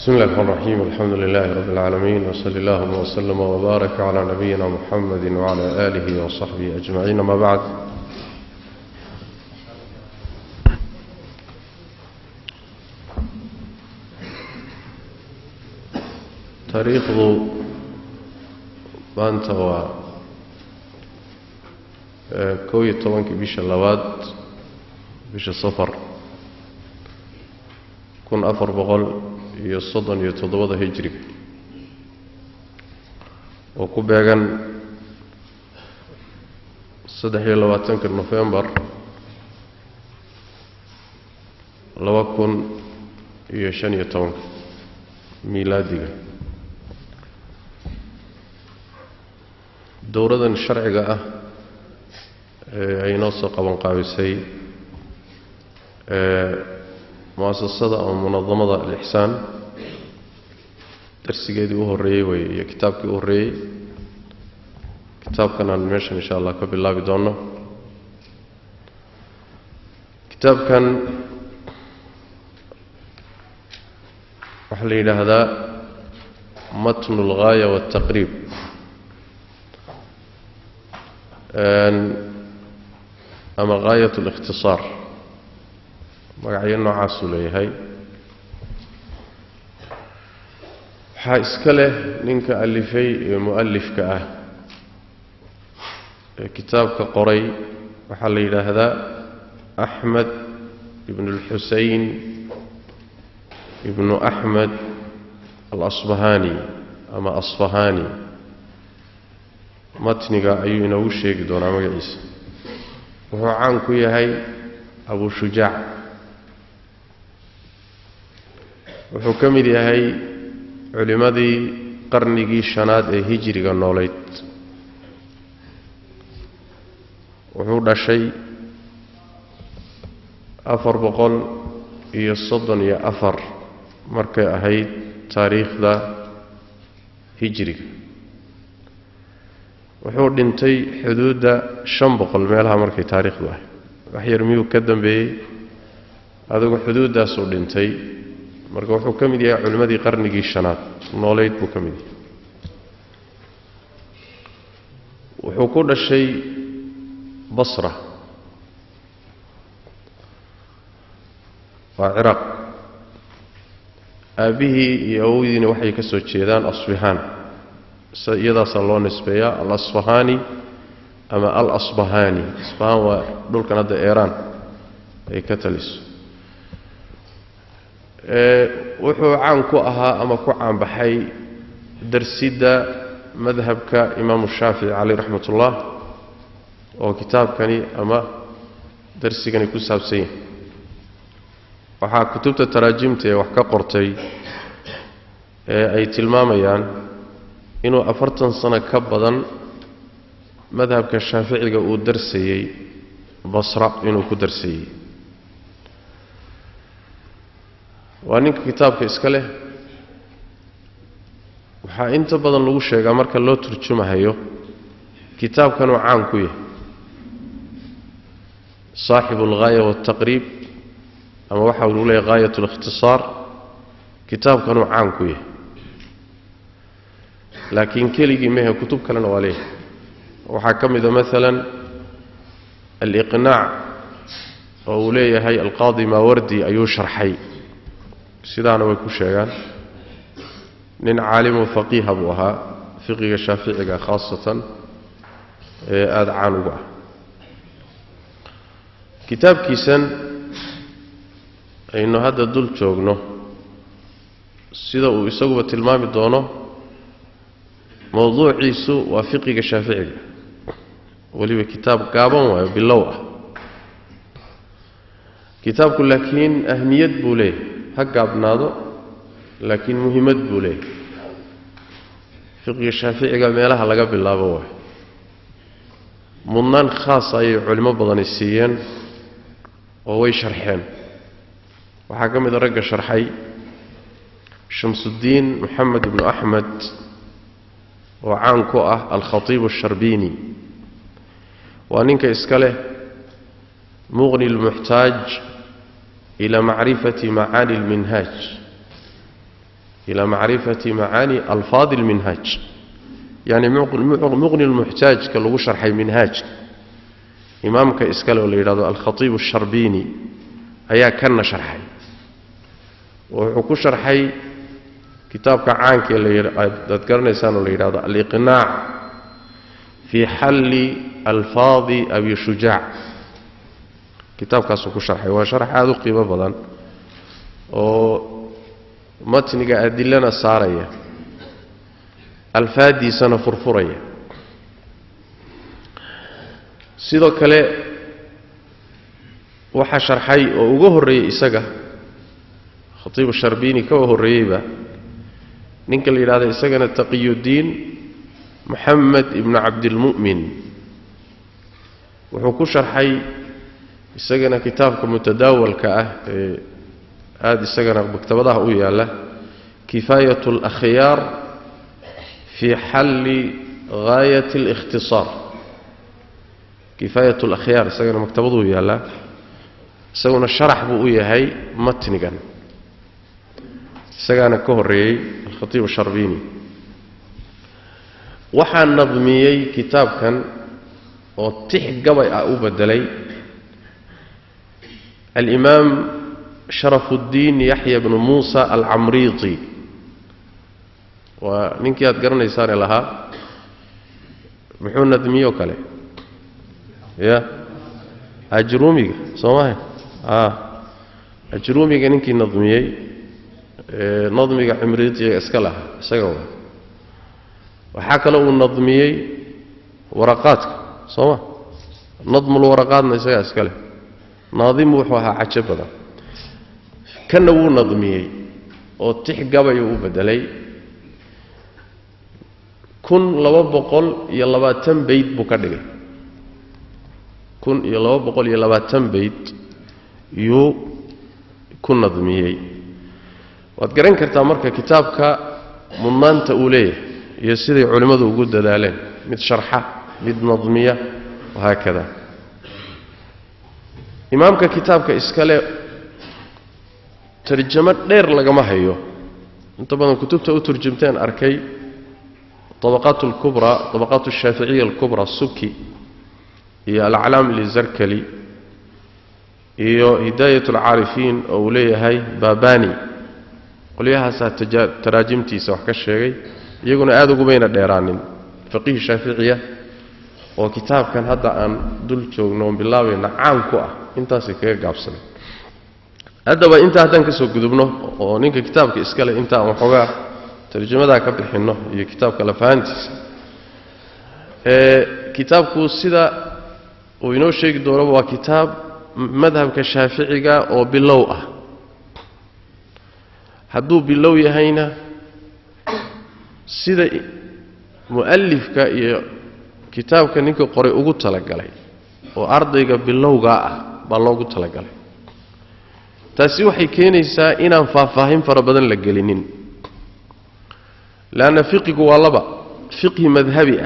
بسم الله الرحمن الرحيم. الحمد لله رب العالمين، وصلى الله وسلم وبارك على نبينا محمد وعلى آله وصحبه أجمعين. ما بعد، تاريخ maanta waa 11 bisha labaad bisha Safar 1437 hijri oo ku beegan 23 November 2015 miilaadiga. dowladan sharciga ah ay noo soo qaban qaabisay muassasada ama munadamada al-ihsan darsigeedii u horeeyay way iyo kitaabkii u horeeyay. kitaabkan aan meeshan insha Allah ka bilaabi doono. kitaabkan waxa la yiraahdaa matnul ghaaya wa taqrib, ama gaayatul ikhtisaar, magacyo noocaas uu leeyahay. waxaa iska leh ninka alifay ee mu'allifka ah ee kitaabka qoray waxaa la yidhaahdaa Axmed ibn al-Husayn ibn Axmed al-Asbahani ama Asfahani. matniga ayuu inoogu sheegi doonaa magaciisa. wuxuu caan ku yahay Abu Shujaac. wuxuu ka mid yahay culimadii qarnigii 5aad ee hijriga nooleed. wuxuu dhashay 434 markay ahayd taariikhda hijriga. wuxuu dhintay xuduuda 500 meelaha markay taariikhdu ahayd. wax yar miyuu ka dambeeyay adigu xuduudaas uu dhintay. marka wuxuu ka mid yahay culimadii qarnigii 5aad nooleed buu ka mid yahay. wuxuu ku dhashay Basra, waa Ciraaq. aabihii iyo awowdiina waxay ka soo jeedaan Asfahan, iyadaasa loo nisbeeyaa al-Asfahani ama al-Asbahani. Asfahan waa dhulkan hadda Iran ay ka taliso. wuxuu caan ku ahaa ama ku caan baxay darsida madhabka Imam Shaafici alayhi rahmatullah, oo kitaabkani ama darsigani ku saabsan yahay. waxaa kutubta taraajimta ee wax ka qortay ay tilmaamayaan inuu 40 sano ka badan madhabka Shaaficiga uu darsayay Basra inuu ku darsayay. waa ninka kitaabka iska leh. waxaa inta badan lagu sheegaa marka loo turjumayo kitaabkan uu caan ku yahay saaxibul ghaaya wa taqrib, ama waxa uu leeyahay gaayatul ikhtisaar. kitaabkan uu caan ku yahay, laakiin keligii mehe kutub kalena waa leeyahay. waxaa ka mid ah maalan al-iqnaac oo uu leeyahay al-qaadi Maawardi ayuu sharxay. sidaana way ku sheegaan. nin caalim oo faqiih buu ahaa, fiqiga Shaaficiga khaasatan ee aad caan uga ah. kitaabkiisan aynu hadda dul joogno sida uu isaguba tilmaami doono mawduuciisu waa fiqiga Shaaficiga. waliba kitaab gaaban waayo bilow ah. kitaabku laakiin ahmiyad buu leeyahay. ha gaabnaado laakiin muhiimad buu leeyahay. fiqiga Shaaficiga meelaha laga bilaabo waayo. mudnaan khaas ay culimo badan siiyeen oo way sharxeen. waxaa ka mid ah ragga sharxay Shamsuddin Muhammad ibn Ahmad oo caan ku ah al-Khatib al-Sharbini. waa ninka iska leh Mughni al-Muhtaaj إلى معرفة معاني المنهاج إلى معرفة معاني ألفاظ المنهاج. يعني مغني المحتاج كاللغو شرحي منهاج إمامك إسكاله اللي يرادو الخطيب الشربيني هيا كان شرحي وحكو شرحي كتابك عانك اللي تذكرني سانو اللي يرادو الإقناع في حل ألفاظ أبي شجاع. كتابك سوكو شرحي وشرح هذا قيمة بضان ومتنك أدلنا سارية الفادي سنة فرفرية. sidoo kale waxa sharxay oo ugu horeeyay isaga khatiib sharbini ka horeeyayba ninka la yiraahdo isagana taqiyuddin muhammad ibn abd al-mu'min wuxuu ku sharxay isagana kitaabka mutadaawalka ah aad isagana maktabadaha u yaala kifayatul akhyar fi hal ghayat al-ikhtisar. كفاية الأخيار سجن مكتبه يلا سجن الشرح بويه هاي متنجن سجن كهري الخطيب الشربيني وحن نظميي كتاب كان وتح جبي أوب الدلي الإمام شرف الدين يحيى بن موسى العمريطي ومن كي أتقرن يسار لها محون نظميه كله يا أجرومي سماه أجرومي كنينكي نظميي نظمي عمريتي أسكله سجوا وحكى له النظميي ورقات سماه نظم الورقات نسي أسكله ناظم وحوها عجبنا كانوا نظميي وتحجب يوبدلي كن لو بقول يلا باتم بيت بكرده كن يلا بقول يلا باتم بيت يو كن نظميي وتقرن كرتا مركا كتابك ممانت أوليه يسيري علماء وجود دلالين مد شرحة مد نظمية وهكذا. إمامك كتابك إسكاله ترجمت غير لقما هيو انت بدل كتبته ترجمتين أركي طبقات الكبرى طبقات الشافعية الكبرى السكي هي الأعلام للزركلي هي هداية العارفين أولية هاي باباني قليها تراجمتي سوحك الشيء يقولون آذوا بين الديران فقيه الشافعية وكتاب كان هذا أن دلتو نوم بالله نعام كوة انت سكير قابسن هذا وانت هتنك سوق ذبنه ونينك كتابك إسكاله انت وحواه ترجمة ذاك بحنه هي كتابك لفانتس كتابك السيدة وينو شيء دوره وكتاب مذهب كالشافعي أو باللوء هدو باللوء هينا سيدة مؤلف كتاب كنيك قرئ قلت لك عليه وأرضيك باللوء باللوء قلت لك عليه تسيوحي كينيسا إنا فاهم فربدن لقلينين لأن فقه والله فقه مذهبي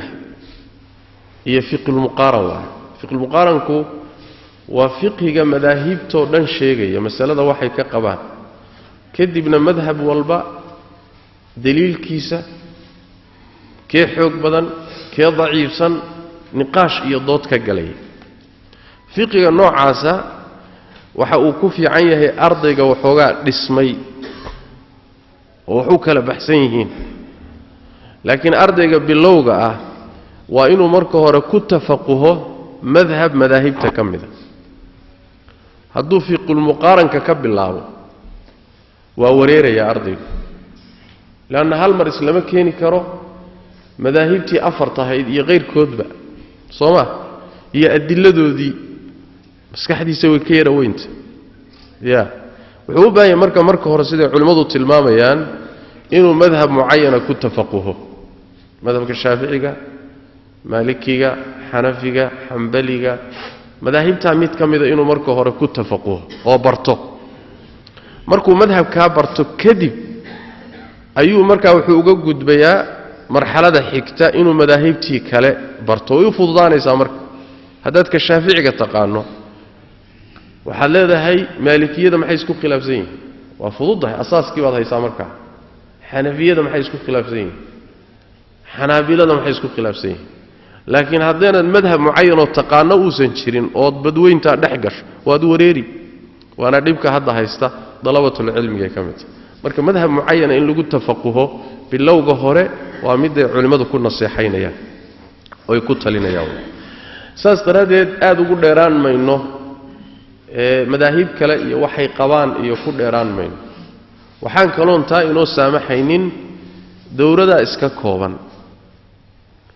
هي فقه المقارنة فقه المقارنة وفقه مذاهب تودن شيء مسألة واحد كقبان كدبنا مذهب والبا دليل كيسة كي حق بدن كي ضعيف سن نقاش يضوت كجلي فقه النوع عاسى وحأوكف عيه أرضك وحوجا لسمي وحوك لبحسينهين لكن أرضك باللوجة وإنه مركه ركض فقهه مذهب مذاهب تكمله هدو في قل مقارن ككب الله وورير يا أرضي لأن هالمر إسلام كيني كرو مذاهبتي أفرطها هي غير كذبة صوما هي أدلة دي بس كحد يسوي كيرا وينت يا وعوبا يا مركه رسيد علماء التلماميان إنه مذهب معين كنت فقهه مذهب الشافعي مالكي حنفي حنبلي مذاهب تعميد كمذا إنه مركه كنت فقهه أو برتو مركو مذهب كابرتو كذب أيو مركه وحوق جد بيا مرحلة حكتا إنه مذاهبتي كلا برتو يفضلان يسامر هذاك الشافعي تقانو وحلا هاي مالكية ما حيسكو خلاف زين وفضل ده أساس كي بعض يسامرك xanafiyada maxay isku khilaafsan yihiin xanaabilada maxay isku khilaafsan yihiin laakiin haddeenad madhab mucayan oo taqaano uusan jirin ood badweyntaa dhex gasho waad wareeri waana dhibka hadda haysta dalabatul cilmiga ka mid marka madhab mucayan in lagu tafaquho bilowga hore waa mid ay culimadu ku naseexaynayaan oo ay ku talinayaan saas daraadeed aad ugu dheeraan mayno madaahib kale iyo waxay qabaan iyo ku dheeraan mayno waxaan kaloon taa inoo saamaxaynin dowladda iska kooban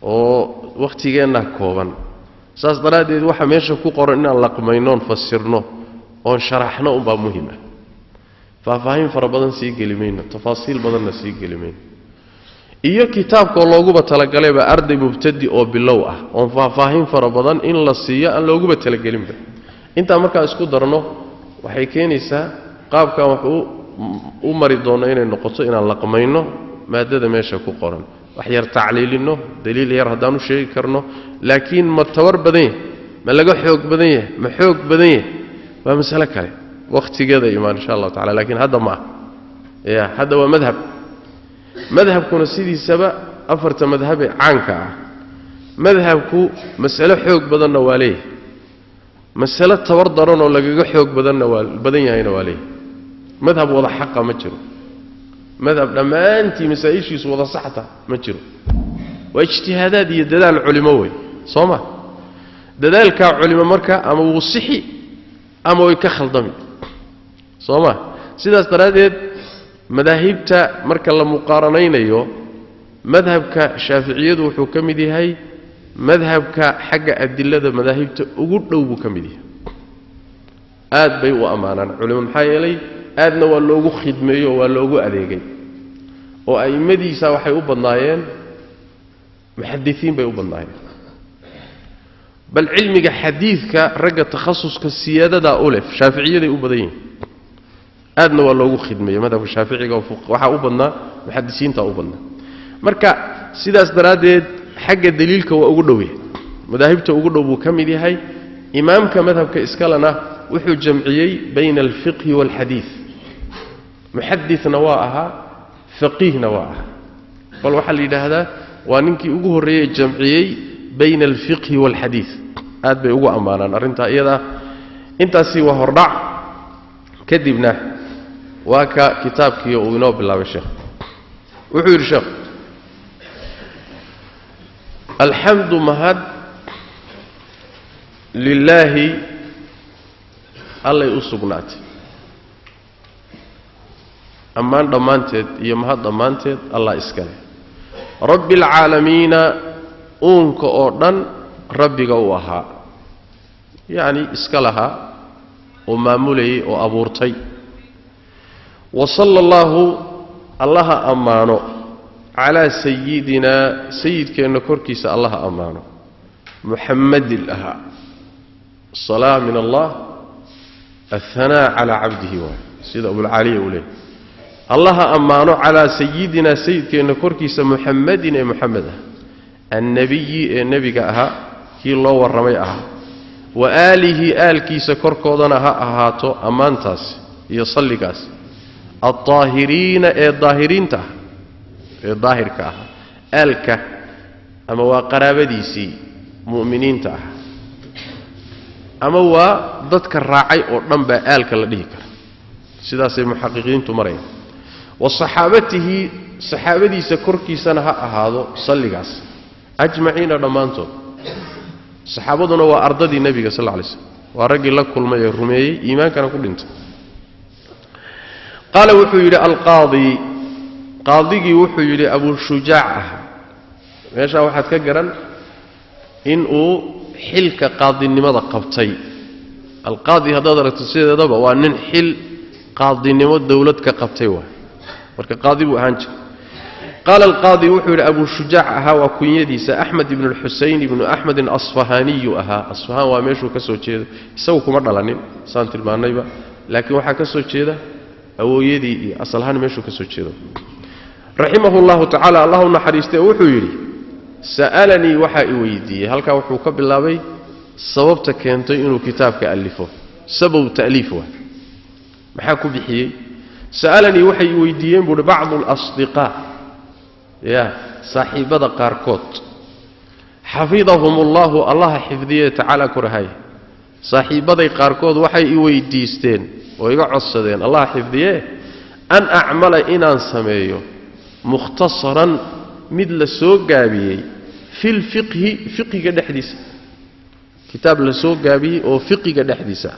oo waqtigeenna kooban saas daraadeed waxa meesha ku qoran inaan laqmaynoon fasirno oon sharaxno un baa muhiim ah faahfaahin fara badan sii gelimayno tafaasiil badanna sii gelimayno iyo kitaabka looguba talagalayba arday mubtadi oo bilow ah oon faahfaahin fara badan in la siiyo aan looguba talagelinba intaa markaa isku darno waxay keenaysaa qaabkan wax u mari doono inay noqoto inaan laqmayno maadada meesha ku qoran wax yar tacliilino daliil yar haddaan u sheegi karno laakiin ma tawar badan yahay ma laga xoog badan yahay ma xoog badan yahay waa mas'alo kale waqtigeeda imaan insha Allah taala laakiin hadda ma hadda waa madhabkuna sidiisaba afarta madhab ee caanka ah madhabku mas'alo xoog badanna waa leeyahay mas'alo tawar daran oo lagaga xoog badan yahayna waa leeyahay madhab wada xaqa ma jiro madhab dhammaantii masaa'ishiisu wada saxta ma jiro waa ijtihaadaad iyo dadaal culimo wey sooma dadaalka culimo marka ama wuu sixi ama way ka khaldami sooma sidaas daraadeed madaahibta marka la muqaaranaynayo madhabka shaafiiciyadu wuxuu ka mid yahay madhabka xagga adillada madaahibta ugu dhow buu ka mid yahay aad bay u amaanaan culimo maxaa yeelay aadna waa loogu khidmeeyo waa loogu adeegay oo aimadiisa waxay u badnaayeen muxadisiin bay u badnaayeen bal cilmiga xadiidka ragga takhasuska siyaadada u leh shaafiiciyaday u badan yihiin aadna waa loogu khidmeeyo madhabka shaaficiga waxa u badnaa muxadisiinta u badnaa marka sidaas daraadeed xagga daliilka waa ugu dhow yahay madaahibta ugu dhow buu ka mid yahay imaamka madhabka iskalena wuxuu jamciyey bayna alfiqhi waalxadiid muxadithna waa ahaa faqiihna waa ahaa bal waxaa la yidhaahdaa waa ninkii ugu horreeyey jamciyey bayna alfiqhi waalxadiid aad bay ugu ammaanaan arrintaa iyada intaasi waa hordhac kadibna waa ka kitaabkii uu inoo bilaabay sheekh wuxuu yidhi sheekh alxamdu mahad lilaahi allay u sugnaatay ammaan dhammaanteed iyo mahad dhammaanteed allah iska leh rabbi alcaalamiina uunka oo dhan rabbiga u ahaa yacni iska lahaa oo maamulayay oo abuurtay wa sala allahu allaha ammaano calaa sayidinaa sayidkeenna korkiisa allaha ammaano muxammadin ahaa salaa min allah الثناء على عبده سيد أبو العالية أوليه الله أمانه على سيدنا سيد كأن كركيس محمد محمد النبي كأها كي الله والرميئها وآله آل كيس كركوضنها أهاتو أمانتاس يصلي كاس الطاهرين الظاهرين ته الظاهر كأها آلك أما وقرابديسي مؤمنين ته ama waa dadka raacay oo dhan baa aalka la dhihi kara sidaasay muxaqiqiintu marayaan wasaxaabatihi saxaabadiisa korkiisana ha ahaado salligaas ajmaciina dhammaantood saxaabaduna waa ardadii nebiga sal alay slam waa raggii la kulmay ee rumeeyey iimaankana ku dhintay qaala wuxuu yidhi qaadigii wuxuu yidhi abushujaac ah meeshaa waxaad ka garan in uu xilka qaadinimada qabtay alqaadi haddaad aragto sideedaba waa nin xil qaadinimo dawlad ka qabtay waa marka qaadi buu ahaan jiray qaala alqaadi wuxuu yidhi abu shujaac ahaa waa kunyadiisa axmed ibnu alxuseyn ibnu axmedin asfahaaniyu ahaa asfahaan waa meeshuu ka soo jeedo isagu kuma dhalanin saan tilmaannayba laakiin waxaa ka soo jeeda awooyadii iyo asalahaan meeshuu ka soo jeedo raximahu llahu tacaala allahu naxariistee wuxuu yidhi sa'alanii waxaa i weydiiyey halkaa wuxuu ka bilaabay sababta keentay inuu kitaabka alifo sababu ta'liif waa maxaa ku bixiyey sa'alanii waxay weydiiyeen buu bacd al-asdiqaa ya saaxiibada qaarkood xafidahum allah xifdiye ta'ala kurahay saaxiibaday qaarkood waxay i weydiisteen oo iga codsadeen allah xifdiye an a'mala inaan sameeyo mukhtasaran mid la soo gaabiyay fil fiqhiga dhexdiisa kitaab la soo gaabiyay oo fiqhiga dhexdiisa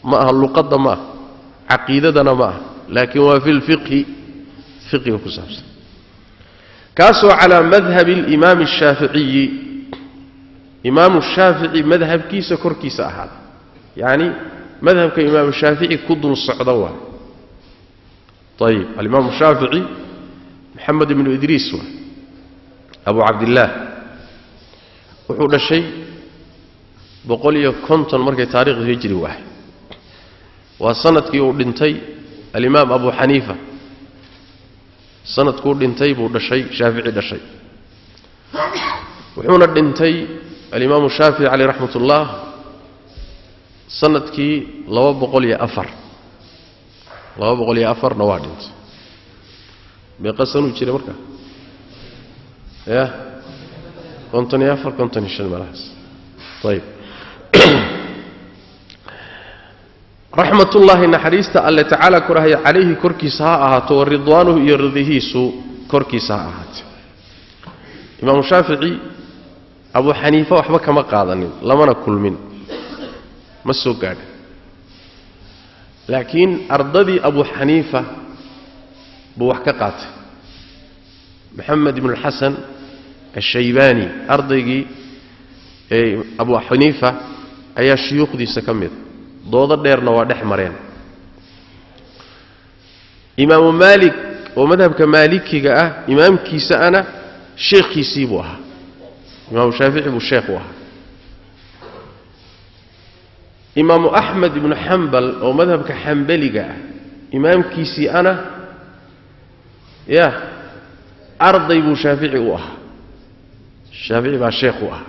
ma aha luqadda ma aqeedadana ma laakiin waa fil fiqhiga ku saabsan kaasoo ala madhhab al-imam ash-shafi'i imam ash-shafi'i madhabkiisa korkiisa ahaad yani madhabka imam ash-shafi'i ku dul socda waa طيب الامام الشافعي محمد بن إدريس أبو عبد الله وحول الشيء بقول كنتن مركي تاريخ هجري واحد وسنة كيودنتي الإمام أبو حنيفة سنة كيودنتي بود الشيء شافعي الشيء وحول الدنتي الإمام الشافعي عليه رحمة الله سنة كي لو بقول أفر لو بقول أفر نوادنت بيقسنوا يجري مركا يا كنتني أفر كنتني شل ملاس طيب رحمة الله نحريست الله تعالى كره عليه كركي ساعة ورضوانه يرضيه سو كركي ساعة إمام الشافعي أبو حنيفة وحبك ما قاضني لما نكل من مسو قاعد لكن أرضي أبو حنيفة بوحكقات محمد بن الحسن الشيباني أرضي أبو حنيفة أي شيوخ دي سكمل ضوضة دير نوادح مرين إمام مالك ومذهب كمالكي جاء إمام كيس أنا شيخ يسيبوها إمام الشافعي والشيخ وها إمام أحمد بن حنبل ومذهب كحنبلي جاء إمام كيسي أنا يا أرضي بو شافعي وها الشافعي مع الشيخ وها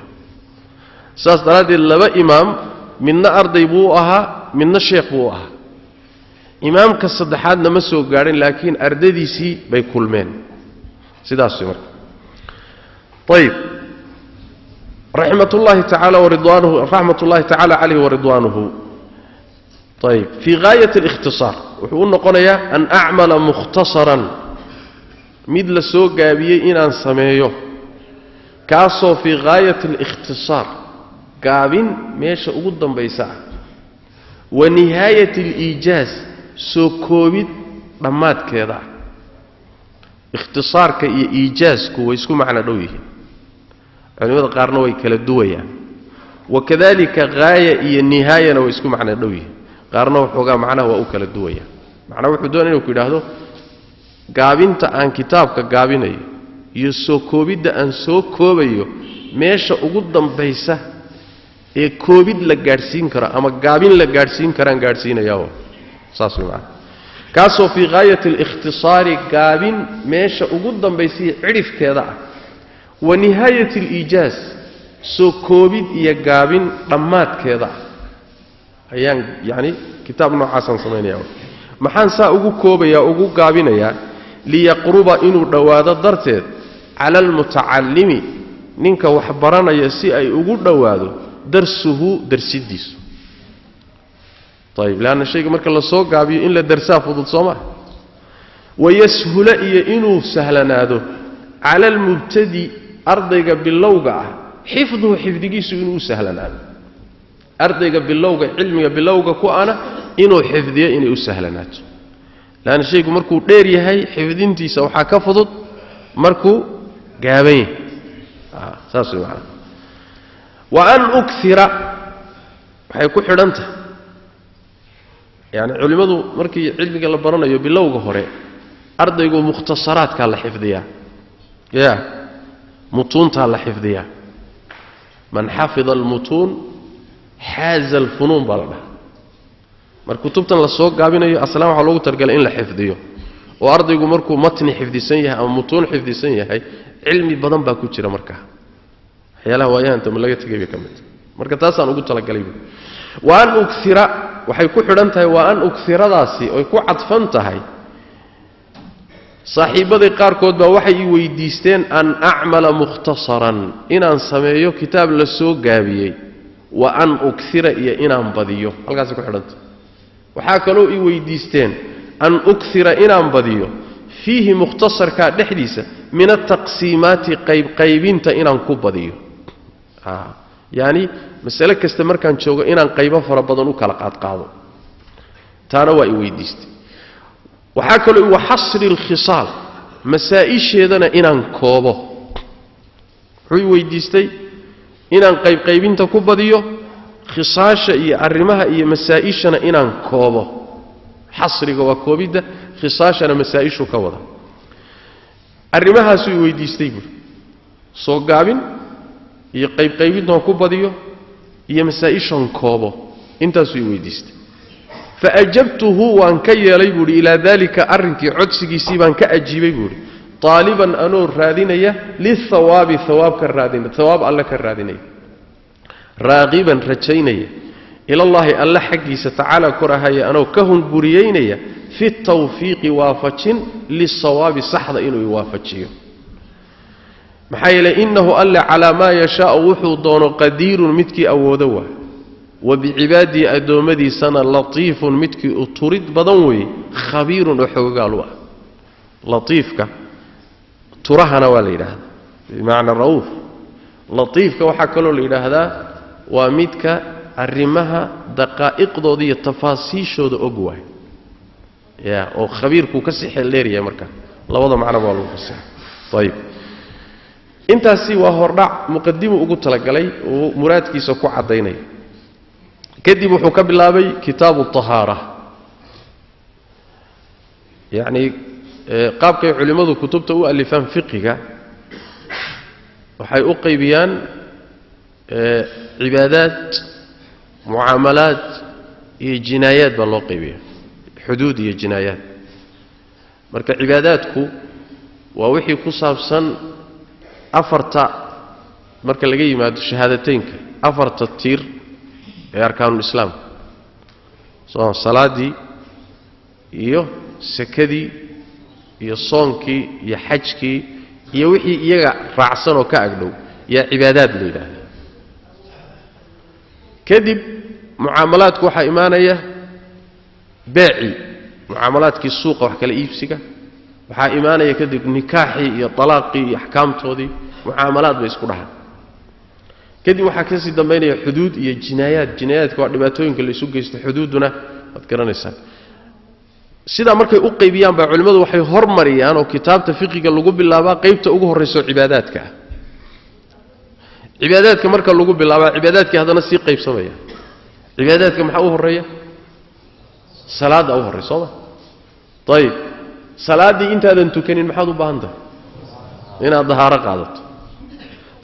ساس درادي اللبا إمام من أرضي بوها من الشيخ بوها إمام كالصدحات نمسوا قارين لكن أرددي سي بيكل من سيداس سمر طيب رحمة الله تعالى ورضوانه رحمة الله تعالى عليه ورضوانه طيب في غاية الاختصار وحقولنا قنايا أن أعمل مختصرا مثل سوء قابية إن سميه كاسو في غاية الاختصار قابين ميشا قدام بيساع ونهاية الإيجاز سو كوبيد رمات كذا اختصار كإيجاز كويسكو معنى دويه يعني ماذا قارنوا يكلا دوية وكذلك غاية إيه النهاية ويسكو معنى دويه قارنوا حقا معنا وأكل الدوية معنى وحدون إنه كده هذا قابين تأن كتابك قابين يسو كوبيد أن سو كوبيو ميشا قدام بيسا ee koobid la gaarsiin kara ama gaabin la gaarsiin karaan gaarsiinayaa saasoo ma kaasoo fi gaayat al-ikhtisari gaabin meesha ugu dambeysay cirifkeeda ah wa nihayat al-ijaz soo koobid iyo gaabin dhamaadkeeda ayaan yaani kitaab noocaas sameeynaa maxaan saa ugu koobaya ugu gaabinaya li yaqruba inuu dhawaado darteed ala al-muta'allimi ninka wax baranaya si ay ugu dhawaado درسه درسيديس طيب لأن الشيء مركز الله صوق عبيه إن لدرساه فضل صومه ويسهل إنه سهلنا هذا على المبتدي أرضيك باللوقع حفظه حفظيس إنه سهلنا هذا أرضيك باللوقع علمك باللوقع كوانا إنه حفظيه إنه سهلنا هذا لأن الشيء مركو ديري هاي حفظينتي سوحا كفضت مركو قابين ساسو معنا وأن أكثر حيكون حرنته يعني علماء مركي علمك اللي برنا يبلوغه هوري أرض يقول مختصرات كان لحفظيها يا متون تال لحفظيها من حفظ المتون حاز الفنون بلده مركو تبتن للسوق قابين السلام عليكم ترجل إن لحفظيه وأرض يقول مركو متن حفظي سنيه أو متون حفظي سنيه هاي علمي بدن باكو تشير مركها يلا وياه أنت من لا يتجيب كمل مركز تاسع نقول تلا قليل وأن أكثر وحيكون حرنته وأن أكثر راسي ويكون عطفنته هاي صاحبتي قاركود با waxay weydiisteen an a'mala mukhtasaran inaan sameeyo kitaab la soo gaabiyay wa an ukthira iyo inaan badiyo halkaas ku xidhanta waxa kale oo weydiisteen an ukthira inaan badiyo fihi mukhtasarka dhexdiisa min at-taqsimaati qaybinta inaan ku badiyo yani mas'ala kasta markaan joogo inaan qaybo fara badan u kala qaado taana waa weydiisteen waxa kale oo hasri al-khisal masaa'isheedana inaan koobo wuxuu weydiistay inaan qaybinta ku badiyo khisaasha iyo arrimaha iyo masaa'ishana inaan koobo hasriga waa koobida khisaashana masaa'ishu ka wada arrimahaas uu weydiistay soo gaabin iyo qaybinta ku badiyo iyo masaa'ishan koobo intaas uu weydiistay فأجبته وان كيلي بوري إلى ذلك أرنك عدسكي سيبان كأجيبي بوري طالبا أنو الرادينية للثواب ثواب كالرادينية ثواب الله كالرادينية راغبا رجينية إلى الله الله حقي ستعالى كرهي أنو كهن بريينية في التوفيق وافتشن للصواب صحظ إنو يوافتشيه محايلة إنه ألا على ما يشاء وحو دون قدير متكي أو ذوه وبعبادي أدومدي سنة لطيف متكي أطرد بدنوي خبير وحوقالوا لطيفك ترهنا والإله بمعنى الرؤوف لطيفك وحكالوا الإله هذا ومتك الرمها دقائق ضوضية تفاصيل ذو أقوى يا أو خبيرك كسح الليري يا مركا لا وضع معنا بالله كسح طيب انت سوى هرع مقدمه أقول لك علي ومرادك سكو عديني كدب وحكب الله كتاب الطهارة يعني قابك علماء كتبته ألفان فقهك وحي أقيبيان عبادات معاملات جنايات بالله قيبيان حدود جنايات مركا عباداتك ووحي كصابسا أفرت مركا لقي ما شهادتينك أفرت التير أركان الإسلام سواء صلاة iyo sakadii iyo soonkii iyo xajkii iyo wixii iyaga raacsan oo ka agdhow ya cibaadad leeyahay kadib muamalaadku waxa iimaanaya baaci muamalaadkii suuqa wax kala iibsiga waxa iimaanaya kadib nikaaxi iyo talaaqi iyo ahkaamtoodii muamalaad bay isku dhaxaan kadib waxa ka sii dambeynaya xuduud iyo jinaayadka waa dhibaatooyinka la isu geysto xuduuduna wad garanaysaa sida markay u qaybiyaan ba culimadu waxay hormariyaan oo kitaabta fiqiga lagu bilaabaa qaybta ugu horeyso cibaadaadka marka lagu bilaabaa cibaadaadka hadana si qaybsamaya cibaadaadka maxaa u horeeya salaada u horeyso طيب salaadii intaadan tukanin maxaad u baahantahay inaad dahaaro qaadato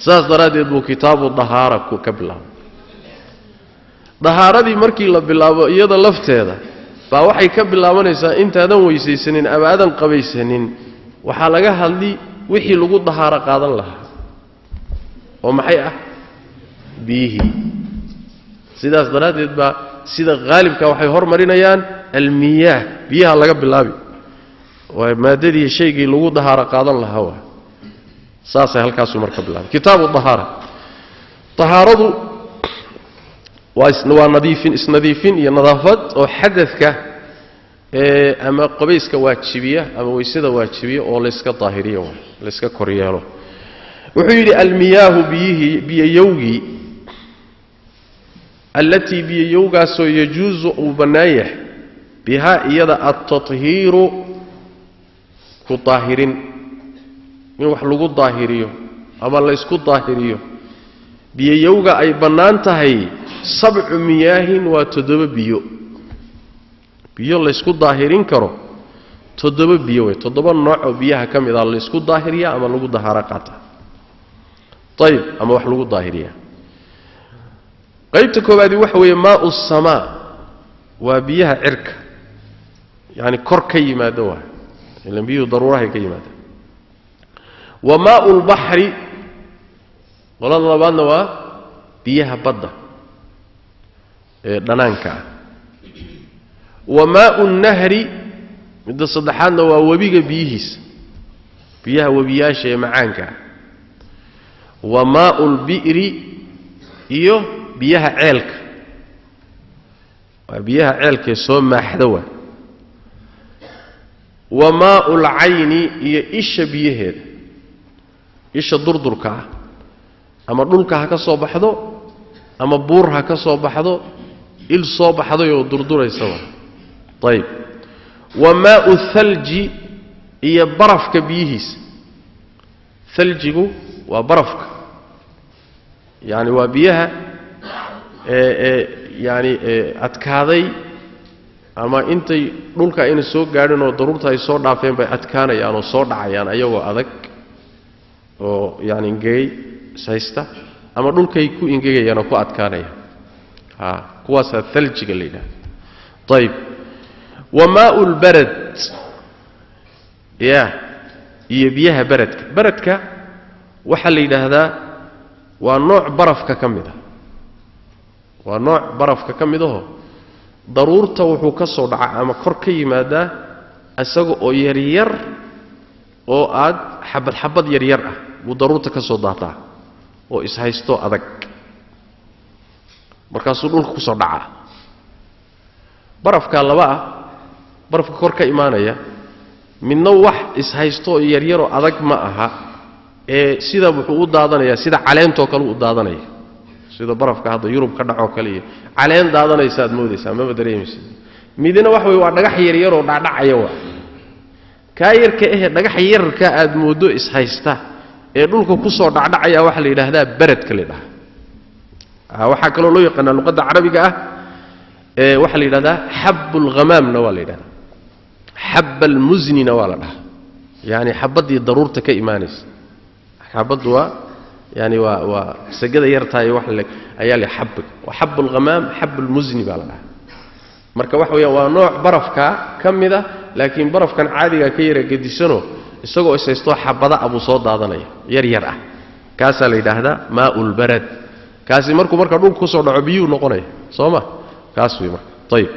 saas daraadeed buu kitaabu dahaara ku ka bilaabay dahaaradii markii la bilaabo iyada lafteeda baa waxay ka bilaabanaysaa intaadan weysaysanin ama aadan qabaysanin waxa laga hadli wixii lagu dahaaro qaadan lahaa oo maxay ah bihi sidaas daraadeed baa sida qaalibka waxay hormarinayaan almiyah biyaha laga bilaabi waa maadadii shaygii lagu dahaaro qaadan lahaa saasay halkaas marka bilaabay kitaabu dahaara tahaaradu waa nadiifin iyo nadaafad oo xadadka ama qabayska waajibiya ama weysada waajibiya oo la iska daahiriyo la iska koryeelo wuxuu yiri almiyahu biyawgi التي بيوغا سو يجوز وبنايه بها يدا التطهير كطاهرين من wax lagu daahiriyo ama la isku daahiriyo biyowga ay banaan tahay 7 miyahin waa 7 biyo la isku daahirin karo 7 biyo way 7 nooc oo biyaha kamid ah la isku daahiriya ama lagu dahaara qaata طيب ama wax lagu daahiriya qaybta koobaadi waxa weeye maa'u samaa waa biyaha cirka yani kor ka yimaado waa ilaan biyo daruuraha ka yimaado wa maa'ul bahri wala labaadna waa biyaha badda ee dhanaanka wa maa'un nahri midda saddexaadna waa wabiga biyihiisa biyaha wabiyasha ee macaanka wa maa'ul bi'ri iyo biyaha ceelka waa biyaha ceelka soo maaxda waa wa maa'ul ayni iyo isha biyaheeda isha durdurka ama dhulka ha ka soo baxdo ama buur ha ka soo baxdo il soo baxday oo durduraysa طيب وماء الثلج iyo barafka biyihiisa thaljigu waa barafka yani waa biyaha yani adkaaday ama intay dhulka ayna soo gaadhin oo daruurta ay soo dhaafeen bay adkaanayaan oo soo dhacayaan ayagoo adag oo yani ingegay saysta ama dhulkay ku ingegayaan oo ku adkaanayaan kuwaasa thaljiga leeyahay طيب وماء البرد iyo biyaha baradka waxa la yiraahdaa waa nooc barafka kamid ah waa nooc barafka kamid ah daruurta wuxuu ka soo dhacaa ama kor ka yimaada asaga oo yar yar oo aad xabad yar ah uu daruurta ka soo daataa oo is haysto adag markaasuu dhulka ku soo dhacaa barafka laba ah barafka kor ka imaanaya midna wax is haysto yar yar oo adag ma aha ee sida wuxuu u daadanayaa sida caleento kale u daadanaya sida barafka hadda Yurub ka dhaco kale caleen daadanaysa aad moodaysaa ma dareemaysid midna wax way waa dhagax yar yar oo dhacdhacaya waa ka yarka dhagax yarka aad moodo is haysta ee dhulka ku soo dhacdhacaya waxa la yiraahdaa baradka leedahay waxa kale loo yaqaan luqadda carabiga ah ee waxa la yiraahdaa habul ghamamna waa la yiraahdaa habal muznina waa la dhahaa yani xabadii daruurta ka iimaanaysa xabadu waa yani waa sagada yartaay wax la ayaa la xab wa habul ghamam habul muzni baa la dhahaa marka wax weeyaan waa nooc barafka kamida laakiin barafkan caadiga ka yara gadisano isagoo isaysto xabada abu soo daadanaya yar yar ah kaasa la yiraahdaa maa'ul barad kaasi marka dhulku ku soo dhaco biyo noqonay sooma kaas weey marka طيب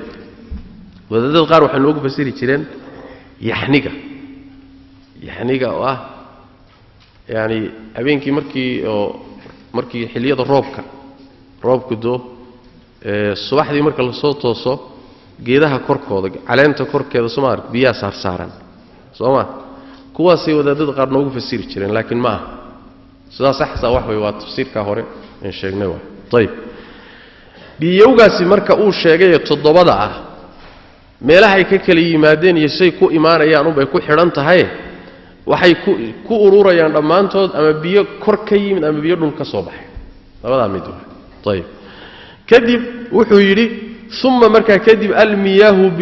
wadada qaar waxa loogu fasiri jireen yaxniga oo ah yani habeenkii markii xilliyada roobku doo subaxdii marka la soo tooso geedaha korkooda caleenta korkeeda Soomaar biya saaran Sooma kuwaasay wadada qaar noogu fasiri jireen laakiin ma sida saxsa wax way waa tafsiirka hore in sheegnay waa طيب biyowgaasi marka uu sheegay toddobada ah meelaha ay ka kala yimaadeen iyo say ku iimaanayaan bay ku xidhan tahay waxay ku ururayaan dhamaantood ama biyo kor ka yimid ama biyo dhul ka soo baxay labada mid waa طيب kadib wuxuu yiri thumma marka kadib almiyahu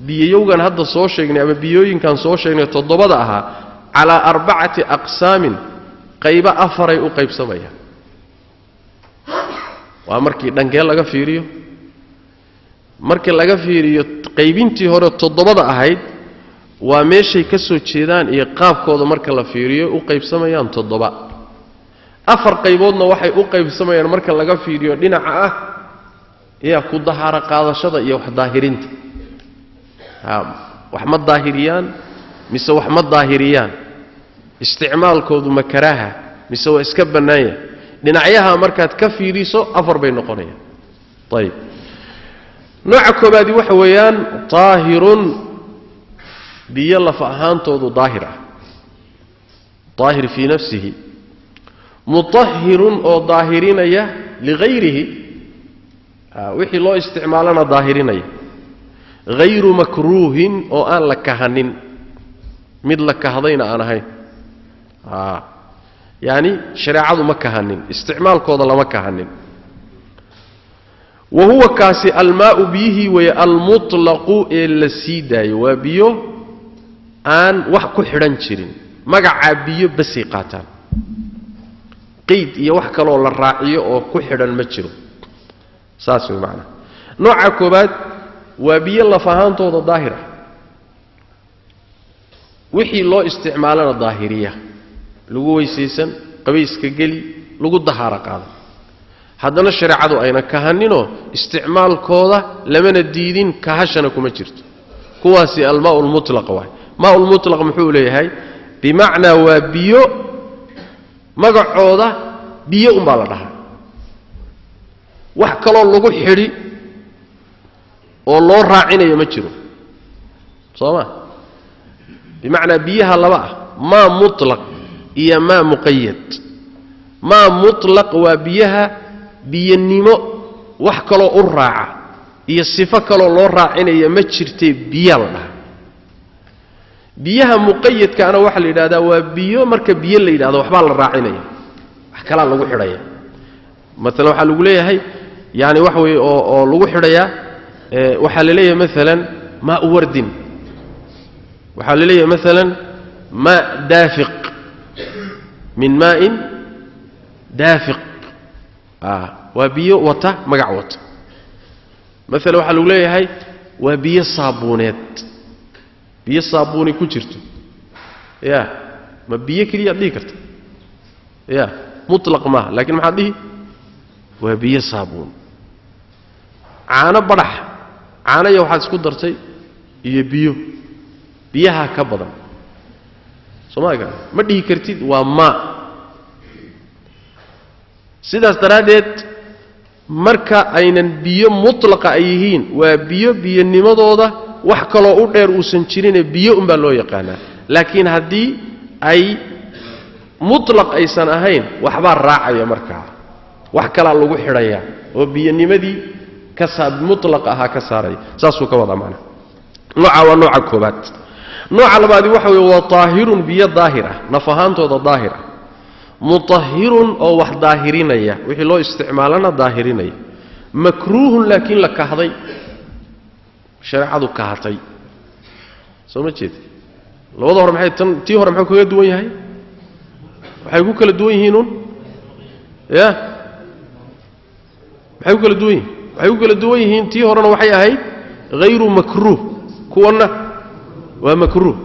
biyowgan hadda soo sheegnay ama biyooyinkan soo sheegnay toddobada aha ala arba'ati aqsaamin qayba afaray u qaybsamayaan waa markii dhankeel laga fiiriyo markii laga fiiriyo qaybintii hore toddobada ahayd waa meeshay ka soo jeedaan iyo qaabkooda marka la fiiriyo u qaybsamayaan toddoba afar qayboodna waxay u qaybsamayaan marka laga fiiriyo dhinaca ah ku dahara qaadashada iyo wax daahirinta wax ma daahiriyaan mise wax ma daahiriyaan isticmaalkoodu makaraha mise waa iska banaaya dhinacyaha markaad ka fiiriso afar bay noqonayaan طيب nooca koobaadi waxa weeyaan taahirun biyo laf ahaantoodu daahir ah daahir fi nafsihi mutahhirun oo daahirinaya ligayrihi wixii loo isticmaalana daahirinaya غayru makruuhin oo aan la kahanin mid la kahdayna aan ahayn يعني شريعه ما كهنين استعمال كودا لما كهنين وهو كاسي الماء به والمطلق السيداي وبيو ان wax ku xiran jirin magaca biyo basi qaataan qeyd iyo wax kale oo la raaciyo oo ku xiran ma jiro saas weey macna nooca koobaad waa biyo la faahantooda daahira wixii loo isticmaalana daahiriya lagu weysaysan qabayska gali lagu dahaara qaado haddana shariicadu ayna kahanino isticmaalkooda lamana diidin kahashana kuma jirto kuwaasi almaa'ul mutlaq waay maa'ul mutlaq muxuu leeyahay bimacnaa waa biyo magacooda biyo umbaa la dhahaa wax kaloo lagu xidhi oo loo raacinayo ma jiro soo ma bimacnaa biyaha laba ah maa mutlaq iyo maa muqayad maa mutlaq waa biyaha biyanimo wax kaloo u raaca iyo sifo kaloo loo raacinaya ma jirtee biyaa la dhahaa biyaha muqayadkaana waxaa la yidhahdaa waa biyo marka biyo la yidhahdo waxbaa la raacinaya wax kalaa lagu xidhaya maalan waxaa lagu leeyahay yani wax weeye oo lagu xidhayaa waxaa la leeyahay maalan maau wardin waxaa la leeyahay maalan maa daafiq min maa'in daafiq waa biyo wata magac wata maalan waxaa lagu leeyahay waa biyo saabuuneed biyo saabuuni ku jirto ya ma biyo keliyaad dhihi karta ya mutlaq maaha laakiin maxaad dhihi waa biyo saabuun caano badhax caanaya waxaad isku dartay iyo biyaha ka badan soomaalika ma dhihi kartid waa maa sidaas daraaddeed marka aynan biyo mutlaqa ay yihiin waa biyonimadooda wax kaloo u dheer uusan jirine biyo unbaa loo yaqaanaa laakiin haddii ay mutlaq aysan ahayn waxbaa raacaya markaa wax kalaa lagu xidhayaa oo biyonimadii mutlaq ahaa ka saaraya saasuu ka wadaa macnaha nooca waa nooca koobaad nooca labaadi waxa weeye waa daahirun biyo daahir ah naf ahaantooda daahir ah mutahhirun oo wax daahirinaya wixii loo isticmaalana daahirinaya makruuhun laakiin la kahday shareecadu kahatay soo ma jeed labada hore maxay tii hore maxay kaga duwan yahay waxay ku kala duwan yihiin ya maxay ku kala duwan yihiin waxay ku kala duwan yihiin tii horena waxay ahayd ghayru makruuh kuwana waa makruuh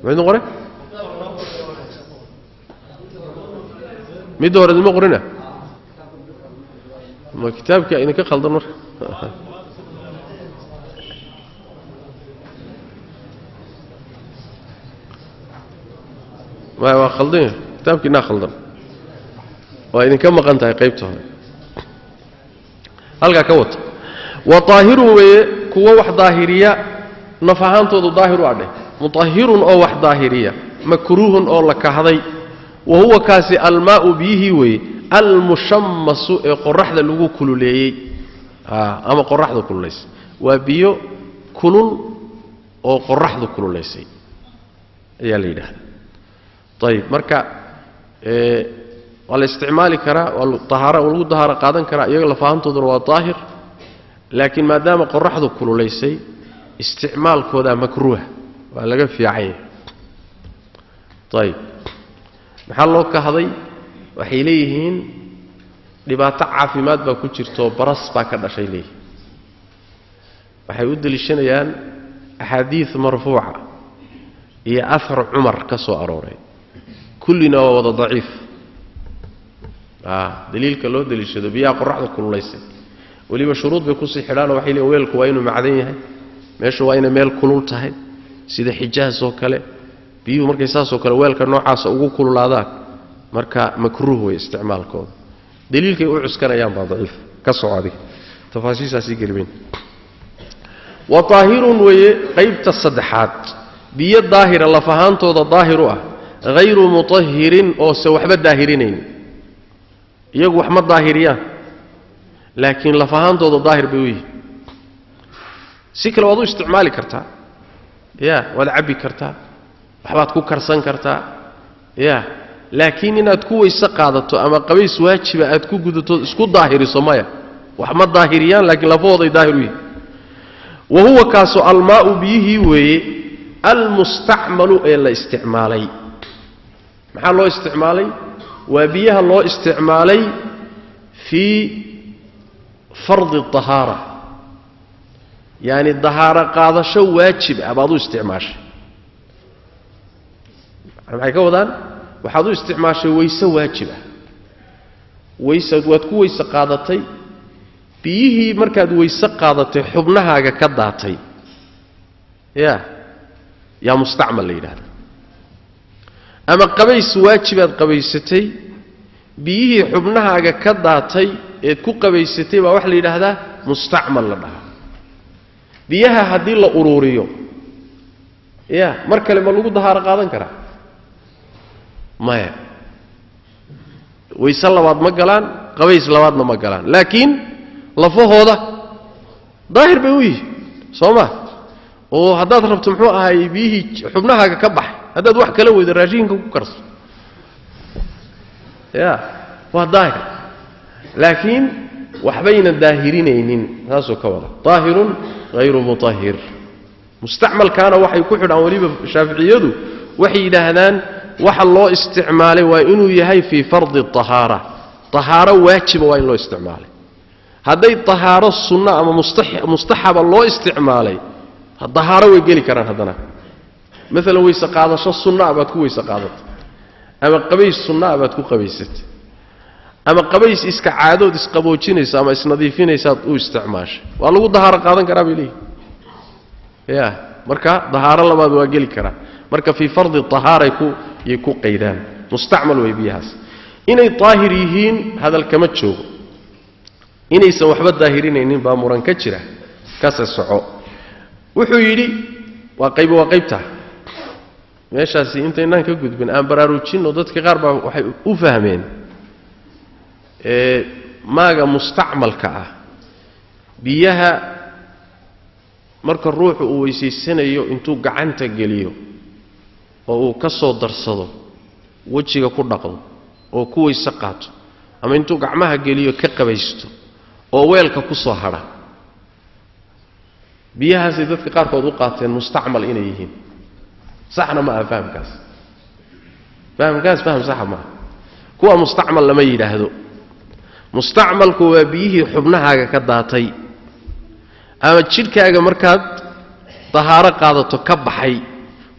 maxay noqonay mid hore ma qorina ma kitaabka idinka khaldan marka waa khaldan kitaabkiina khaldan waa idinka maqan tahay qaybta hore halka ka wata wa taahirun weeye kuwa wax daahiriya naf ahaantoodu daahir u adhe mutahhirun oo wax daahiriya makruuhun oo la kahday wa huwa kaasi almaa'u bihi weeye almushammasu ee qoraxda lagu kululeeyey ama qoraxda kululeysay waa biyo kulul oo qoraxda kululeysay ayaa la yidhaahdaa ayib marka waa la isticmaali karaa waa lagu dahaaro qaadan karaa iyaga lafahantooduna waa daahir laakiin maadaama qoraxdu kululaysay isticmaalkooda makruuha waa laga fiicay ayib maxaa loo kahday waxay leeyihiin dhibaato caafimaad baa ku jirto baras baa ka dhashay leeyihiin waxay u deliishanayaan axaadiid marfuuca iyo ahar cumar ka soo arooray kullina waa wada daciif daliilka loo deliishado biyaha qoraxda kululaysay weliba shuruud bay kusii xidhaanoo waxay leeyiin weelku waa inuu macdan yahay meeshu waa inay meel kulul tahay sida xijaaz oo kale biyuhu markay saasoo kale weelka noocaasa ugu kululaadaan marka makruuh way isticmaalkooda daliilkay u cuskanayaan baa daciif ka soco adiga tafaasiishaasii gelibeen wa taahirun weeye qaybta saddexaad biyo daahira laf ahaantooda daahir u ah hayru mutahhirin oose waxba daahirinayn iyagu wax ma daahiriyaan laakiin laf ahaantooda daahir bay u yihiin si kale waad u isticmaali kartaa ya waad cabbi kartaa waxbaad ku karsan kartaa ya laakiin inaad ku weyse qaadato ama qabays waajiba aad ku gudato isku daahiriso maya wax ma daahiriyaan laakiin lafahooday daahir u yihiin wa huwa kaaso almaa'u biyihii weeye almustacmalu ee la isticmaalay maxaa loo isticmaalay waa biyaha loo isticmaalay fii fardi ahaara yaani dahaaro qaadasho waajib ah baad u isticmaashay maxay ka wadaan waxaad u isticmaashay weyse waajib ah weyse waad ku weyse qaadatay biyihii markaad weyse qaadatay xubnahaaga ka daatay yaa mustacmal la yidhaahdaa ama qabays waajibaad qabaysatay biyihii xubnahaaga ka daatay eed ku qabaysatay baa waxa la yidhaahdaa mustacmal la dhahaa biyaha haddii la uruuriyo mar kale ma lagu dahaaro qaadan karaa maya wayse labaad ma galaan qabays labaadna ma galaan laakiin lafahooda daahir bay u yihiin soo ma oo haddaad rabto muxuu ahaay biyihii xubnahaaga ka baxay haddaad wax kala weydo raashinka ku karso waa daahir laakiin waxbayna daahirinaynin taasoo ka wada daahirun hayru mutahhir mustacmalkaana waxay ku xidhaan weliba shaaficiyadu waxay yidhaahdaan waxa loo isticmaalay waa inuu yahay fii fardi ahaara ahaaro waajiba waa in loo isticmaalay hadday ahaaro sunno ama mustaxaba loo isticmaalay dahaaro way geli karaan haddana maalan weyse qaadasho sunnaa baad ku weyse qaadatay ama qabays sunnaa baad ku qabaysatay ama qabays iska caadood isqaboojinaysa ama isnadiifinaysaad u isticmaashay waa lagu dahaaro qaadan karaa bay leeyihin marka dahaaro labaad waa geli karaa marka fii fardi ahaaray yay ku qaydaan mustacmal way biyahaas inay daahir yihiin hadal kama joogo inaysan waxba daahirinaynin baa muran ka jira kase soco wuxuu yidhi waa qaybta meeshaasi intaynaan ka gudbin aan baraarujinno dadka qaar baa waxay u fahmeen maaga mustacmalka ah biyaha marka ruuxu uu weysaysanayo intuu gacanta geliyo oo uu ka soo darsado wejiga ku dhaqdo oo ku weyse qaato ama intuu gacmaha geliyo ka qabaysto oo weelka ku soo hadha biyahaasay dadka qaarkood u qaateen mustacmal inay yihiin saxna ma aha fahamkaas faham saxa maaha kuwa mustacmal lama yidhaahdo mustacmalku waa biyihii xubnahaaga ka daatay ama jidhkaaga markaad dahaaro qaadato ka baxay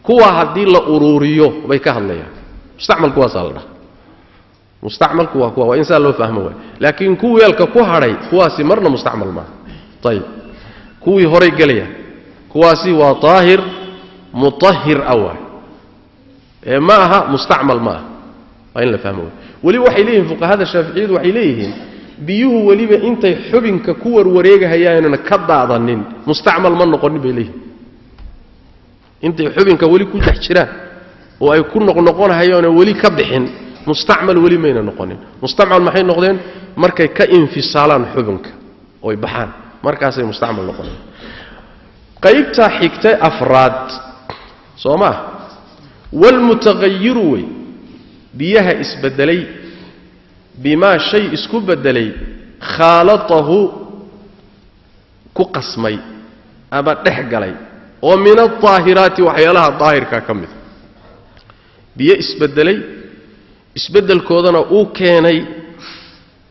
kuwa haddii la uruuriyo bay ka hadlayaan mustacmalku waasaa la dhaha mustacmalku waa kuwa waa insaan loo fahmo waay laakiin kuwa weelka ku hadhay kuwaasi marna mustacmal maaha ayib kuwii horay gelaya kuwaasi waa daahir mutahhir awaay ma aha mustacmal ma aha waa in la fahmo waay weliba waxay leeyihiin fuqahada shaaficiyadu waxay leeyihiin biyuhu weliba intay xubinka ku warwareegahayaanna ka daadanin mustacmal ma noqonin bay leeyihiin intay xubinka weli ku dhex jiraan oo ay ku noqnoqonahayaanoo weli ka bixin mustacmal weli mayna noqonin mustacmal maxay noqdeen markay ka infisaalaan xubinka oy baxaan markaasay mustacmal noqoneen qaybta xigtay afraad soo ma walmutaghayiru way biyaha isbedelay bimaa shay isku bedelay khaalatahu ku qasmay ama dhex galay oo min aaahiraati waxyaalaha daahirka ka mida biyo isbedelay isbedelkoodana uu keenay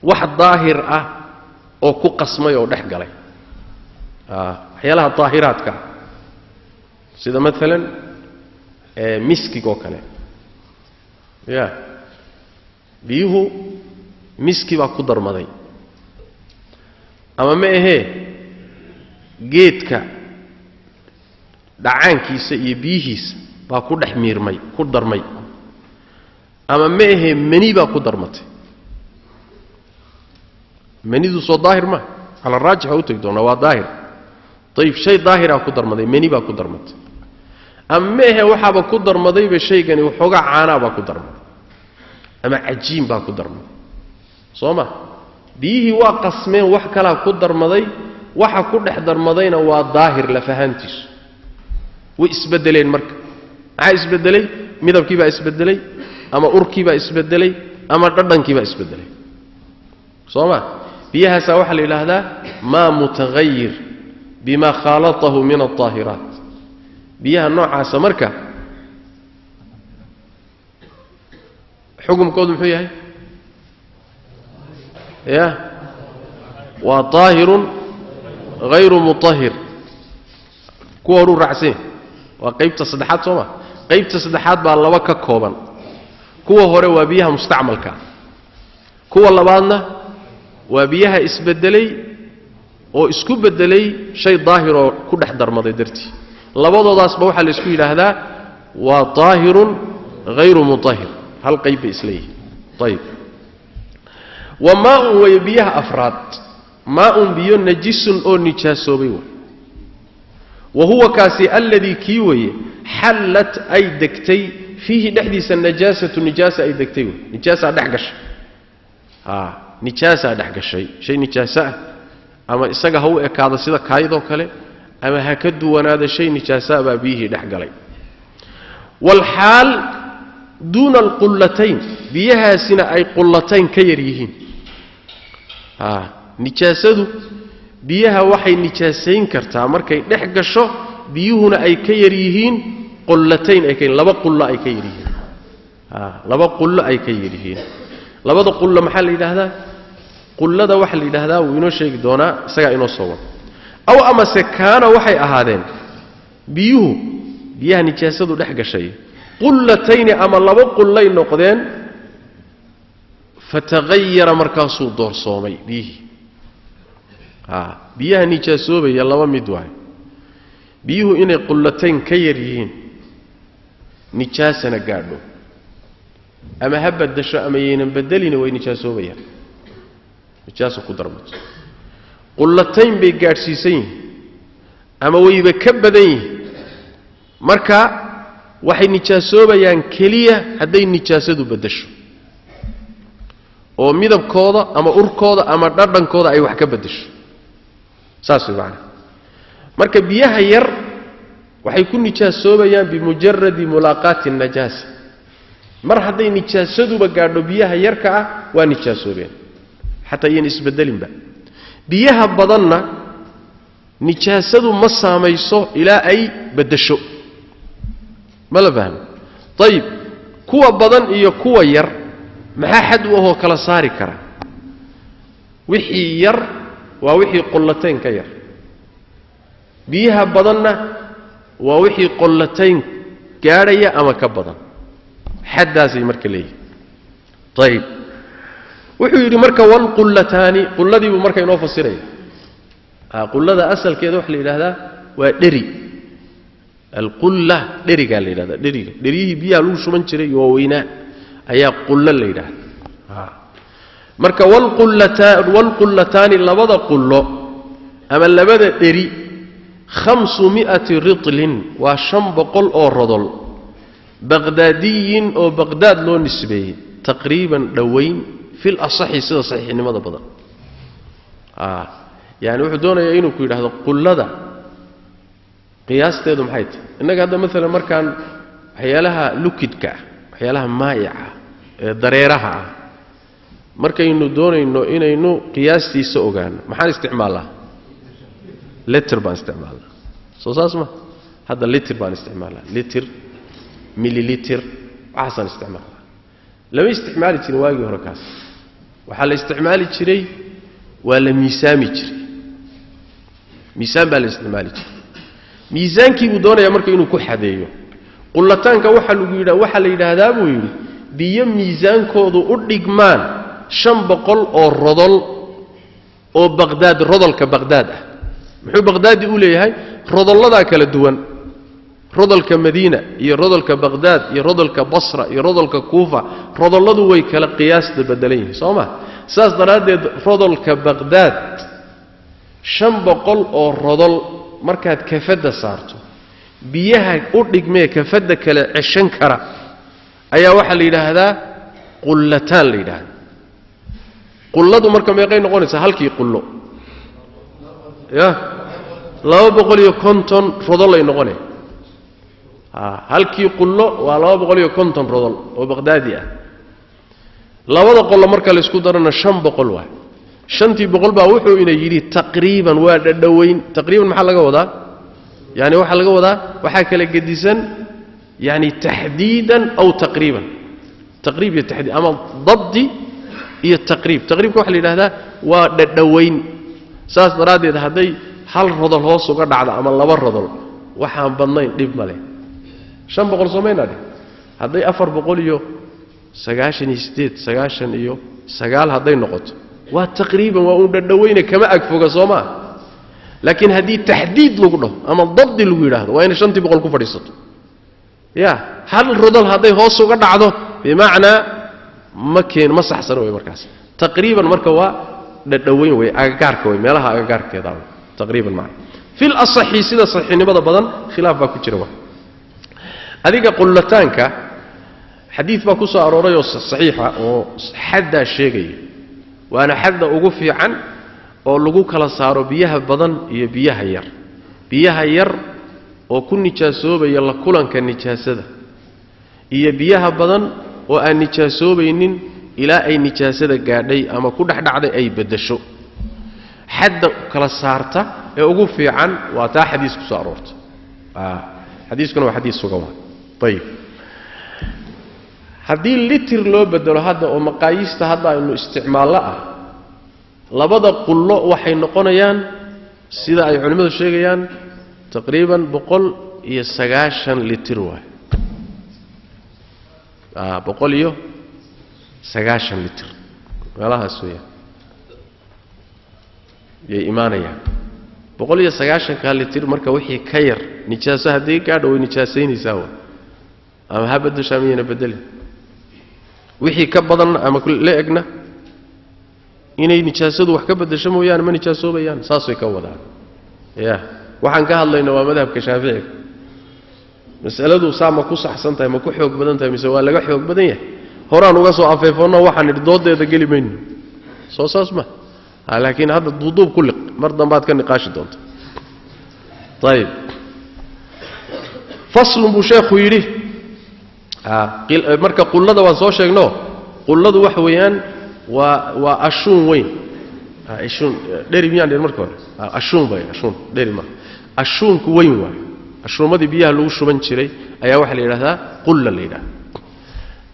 wax daahir ah oo ku qasmay oo dhex galay waxyaalaha daahiraadka sida maalan miskigoo kale biyuhu miski baa ku darmaday ama ma ahee geedka dhacaankiisa iyo biyihiisa baa ku dhex miirmay ku darmay ama ma ahee mani baa ku darmatay manidu soo daahir ma cala raajix u tegi doonaa waa daahir ayib shay daahiraa ku darmaday mani baa ku darmatay ama ma ahee waxaaba ku darmadayba shaygani waxoogaa caanaabaa ku darmaday ama cajiin baa ku darmaday soo ma biyihii waa qasmeen wax kalaa ku darmaday waxa ku dhex darmadayna waa daahir lafahaantiisu way isbedeleen marka maxaa isbedelay midabkii baa isbedelay ama urkii baa isbedelay ama dhadhankii baa isbedelay soo ma biyahaasaa waxaa la yidhaahdaa maa mutaghayir bima khaalatahu min alطaahiraat biyaha noocaasa marka xukumkoodu muxuu yahay waa طaahirun hayru mutahhir kuwa horuu raacsan waa qaybta saddexaad soo ma qaybta saddexaad baa laba ka kooban kuwa hore waa biyaha mustacmalka kuwa labaadna waa biyaha isbedelay oo isku bedelay shay daahir oo ku dhex darmaday dartii labadoodaasba waxa la isku yiraahdaa waa daahirun ghayru mutahhir hal qayb isleeyahay طيب وماء ويبيها أفراد ماء بيو نجس أو نجاسوبي وهو كاسي الذي كيوي حلت أي دكتي فيه نحدث النجاسة نجاسة أي دكتي نجاسة دحقش نجاسة دحقش شيء نجاسة أما إساقا هو إكادا سيدا كايدو كالي أما هكدو ونادا شيء نجاسة بابيه دحقلي والحال دون القلتين بيها سنة أي قلتين كيريهين نجاسدو بيها وحي نجاسين كرتا مركي دحقشو بيهنا أي كيريهين قلتين أي كيريهين لبا قلة أي كيريهين لبا قلة أي كيريهين لبا قلة محل إله هذا قلة دا وحل إله هذا وينو شيك دونا سيقا إنو صوان أو أما سكان وحي أهادين بيها نجاسدو دحقشي قلتين أما لبا قلين نقدين فتغير مركاسو دور صومي بيه بيها نجاسوبي يلا ومدواي بيه إني قلتين كيريين نجاسنا قادو أما هبا الدشاء أما ينبدلين وي نجاسوبي نجاسو قدرمت قلتين بيقارسيسين أما ويبكبدين مركا waxay nijaasobayaan kaliya haday nijaasadu bedesho oo midabkooda ama urkooda ama dhadhankooda ay wax ka bedesho saas weeyaan marka biyaha yar waxay ku nijaasobayaan bimujarrad mulaqati an-najasa mar haday nijaasaduba gaadho biyaha yarka ah waa nijaasoobeen hatta yeen isbedelin ba biyaha badanna nijaasadu ma saamayso ilaa ay bedesho ما لا فهم طيب كوا بدن iyo kuwa yar maxaa xad u ah kala saari kara wixii yar waa wixii qolatayn ka yar biyaha badanna waa wixii qolatayn gaaraya ama ka badan xadaasay marka leeyahay طيب wuxuu yiri marka wal qullataani qulladii buu marka inoo fasiray qullada asalkeeda wax la yiraahdaa waa dheri القلة دريقا اللي هذا دريه بيها لو شو من شري ووينا أيا قلة اللي هذا مركا والقلتان اللي بدا قلة أما اللي بدا دري 500 رطل وشم بقل أو رضل بغدادي أو بغداد لو نسبي تقريبا دوين في الأصح يصير صحيح إن ماذا بدا يعني وحدونا يعينوا كل هذا قلة ده قياستيدو maxay tahay inaga hadda mesela markaan waxyaalaha lukidka waxyaalaha maayaca ee dareeraha markaynu doonayno inaynu qiyaastiisa ogaano maxaan isticmaalaa liter baan isticmaalaa soo saasma hadda liter baan isticmaalaa liter milliliter waxaan isticmaalaa lama isticmaali jirin waagi hore kaas waxa la isticmaali jiray waa la miisaami jiray miisaan baa la isticmaali jiray miisaankii uu doonaya marka inuu ku xadeeyo qullataanka waxa la yiraahdaa buu yiri biyo miisaankoodu u dhigmaan 500 oo rodol oo Baghdad rodolka Baghdad ah muxuu Baghdad u leeyahay rodolada kala duwan rodolka Madiina iyo rodolka Baghdad iyo rodolka Basra iyo rodolka Kufa rodoladu way kala qiyaasta bedelayeen sooma saas daraadeed rodolka Baghdad 500 oo rodol markaad kafada saarto biyaha u dhigmee kafada kale cishan kara ayaa waxa la yiraahdaa qullataan la yiraahdaa qulladu marka meeqay noqonaysaa halkii qullo ya 250 rodol ay noqonay halkii qullo waa 250 rodol oo Baghdadi ah labada qollo marka la isku darana 500 waa shantii boqol baa wuxuu inay yiri taqriiban waa dhadhaweyn taqriiban maxaa laga wadaa yani waxa laga wadaa waxa kala gedisan yani tahdiidan aw taqriiban taqriib iyo tahdiid ama dabdi iyo taqriibka waxa la yiraahdaa waa dhadhaweyn saas daraadeed haday hal rodol hoos uga dhacdo ama laba rodol waxaan badnayn dhib male 500 Soomaaliyeed haday 400 iyo 98 iyo 9 haday noqoto waa taqriiban waa uu dhadhaweyna kama agfoga Soomaa laakiin haddii taxdiid lagu dhaho ama dabdi lagu yidhaahdo waa inay 500 ku fadhiisato ya hal rodol hadday hoos uga dhacdo bimacnaa ma saxsan way markaas taqriiban marka waa dhadhaweyn way agagaarka way meelaha agagaarkeeda taqriiban ma fil asahi sida saxiinimada badan khilaaf baa ku jira waa adiga qullataanka xadiis baa ku soo arooray oo saxiixa oo xadda sheegay waana xadda ugu fiican oo lagu kala saaro biyaha badan iyo biyaha yar oo ku nijaasoobaya la kulanka nijaasada iyo biyaha badan oo aan nijaasoobeynin ilaa ay nijaasada gaadhay ama ku dhaxdhacday ay bedesho xadda kala saarta ee ugu fiican waa taa xadiis ku soo aroortay xadiiskuna waa xadiis sugan طيب haddii litir loo bedelo hadda oo maqaayista hadda aynu isticmaalno labada qullo waxay noqonayaan sida ay culimadu sheegayaan taqriiban 190 litir waay 190 litir meelahaas weeyaan yay imaanayaan 190 litir marka wixii ka yar nijaaso haddii gaadho way nijaasaynaysaa ama ha bedeshaamiyana bedeli wixii ka badan ama la egna inay nijaasadu wax ka bedesho mooyaan ma nijaasobayaan saasay ka wadaan waxaan ka hadlayno waa madhabka Shaafici mas'aladu saama ku saxsan tahay ma ku xoog badan tahay mise waa laga xoog badan yahay horaan uga soo afeefano waxaan doodeeda gali mayno soo saasma laakiin hadda duuduub kulli mar dambaad ka niqaashi doonto طيب فصل بو شيخ يري marka qullada waan soo sheegno qulladu wax weeyaan waa ashuun weyn ashuun dheeri miyaan marka hore ashuun dheeri ma ashuunku weyn waa ashuumadii biyaha lagu shuban jiray ayaa waxa la yiraahdaa qulla la yiraahdaa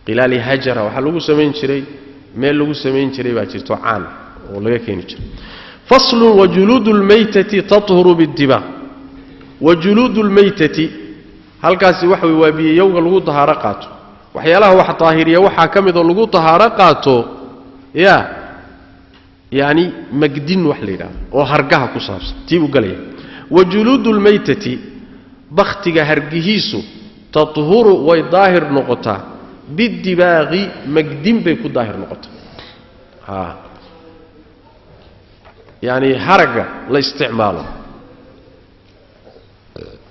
qilaali hajara waxa lagu sameyn jiray meel lagu sameyn jiray baa jirto caan oo laga keeni jiray faslu wajuludul maytati tathuru bid-diba wajuludul maytati halkaasi waxa way waabiyowga lagu tahaaro qaato waxyaalaha wax taahiriya waxa kamid oo lagu tahaaro qaato yani magdin wax leeyahay oo hargaha ku saabsan tiibu galay wajuludul maytati bakhtiga hargihiisu tathuru way daahir noqotaa bidibaaqi magdin bay ku daahir noqotaa yani haraga la isticmaalo